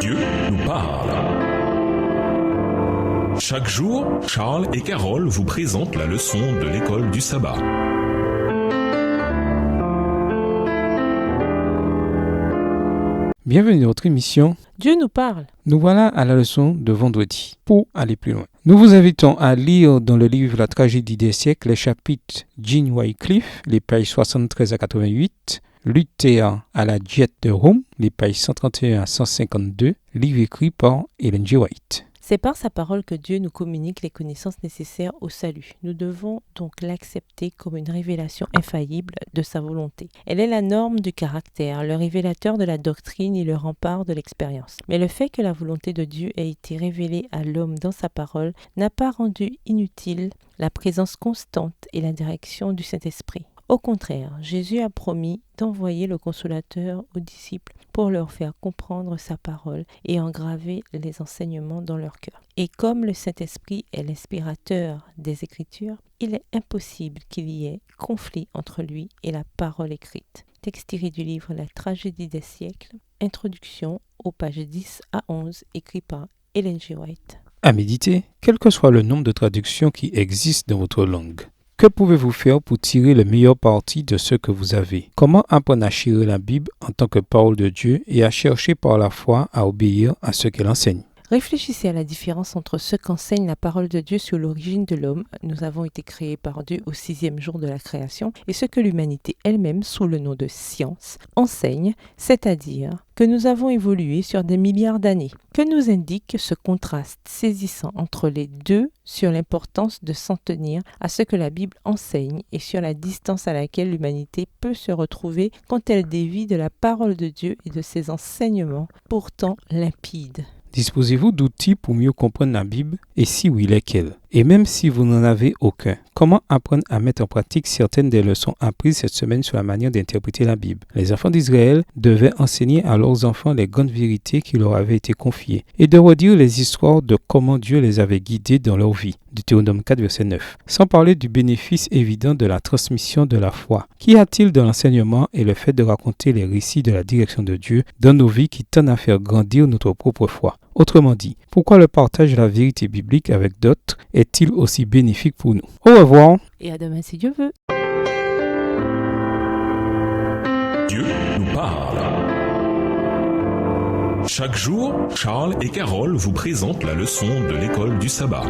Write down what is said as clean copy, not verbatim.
Dieu nous parle. Chaque jour, Charles et Carole vous présentent la leçon de l'école du sabbat. Bienvenue dans notre émission. Dieu nous parle. Nous voilà à la leçon de vendredi. Pour aller plus loin, nous vous invitons à lire dans le livre La tragédie des siècles les chapitres Jean Wycliffe, les pages 73 à 88, Luther à la Diète de Rome, les pages 131 à 152, livre écrit par Ellen G. White. C'est par sa parole que Dieu nous communique les connaissances nécessaires au salut. Nous devons donc l'accepter comme une révélation infaillible de sa volonté. Elle est la norme du caractère, le révélateur de la doctrine et le rempart de l'expérience. Mais le fait que la volonté de Dieu ait été révélée à l'homme dans sa parole n'a pas rendu inutile la présence constante et la direction du Saint-Esprit. Au contraire, Jésus a promis d'envoyer le Consolateur aux disciples pour leur faire comprendre sa parole et engraver les enseignements dans leur cœur. Et comme le Saint-Esprit est l'inspirateur des Écritures, il est impossible qu'il y ait conflit entre lui et la parole écrite. Texte tiré du livre La tragédie des siècles, introduction aux pages 10 à 11, écrit par Ellen G. White. À méditer, quel que soit le nombre de traductions qui existent dans votre langue. Que pouvez-vous faire pour tirer le meilleur parti de ce que vous avez? Comment apprendre à chérir la Bible en tant que parole de Dieu et à chercher par la foi à obéir à ce qu'elle enseigne? Réfléchissez à la différence entre ce qu'enseigne la parole de Dieu sur l'origine de l'homme, nous avons été créés par Dieu au 6e jour de la création, et ce que l'humanité elle-même, sous le nom de science, enseigne, c'est-à-dire que nous avons évolué sur des milliards d'années. Que nous indique ce contraste saisissant entre les deux sur l'importance de s'en tenir à ce que la Bible enseigne et sur la distance à laquelle l'humanité peut se retrouver quand elle dévie de la parole de Dieu et de ses enseignements, pourtant limpides. Disposez-vous d'outils pour mieux comprendre la Bible et si oui, lesquels? Et même si vous n'en avez aucun, comment apprendre à mettre en pratique certaines des leçons apprises cette semaine sur la manière d'interpréter la Bible? Les enfants d'Israël devaient enseigner à leurs enfants les grandes vérités qui leur avaient été confiées et de redire les histoires de comment Dieu les avait guidés dans leur vie. Deutéronome 4, verset 9. Sans parler du bénéfice évident de la transmission de la foi. Qu'y a-t-il dans l'enseignement et le fait de raconter les récits de la direction de Dieu dans nos vies qui tendent à faire grandir notre propre foi? Autrement dit, pourquoi le partage de la vérité biblique avec d'autres est-il aussi bénéfique pour nous? Au revoir. Et à demain si Dieu veut. Dieu nous parle. Chaque jour, Charles et Carole vous présentent la leçon de l'école du sabbat.